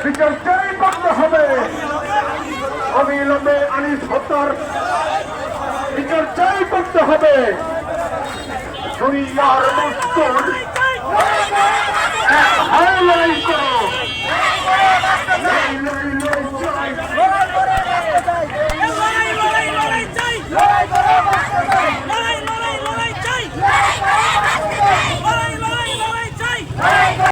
বিচার চাই করতে হবে। অবিলম্বে আনিস হত্যার বিচার চাই করতে হবে। শরিয়ার মস্তুল এক হাইলাইট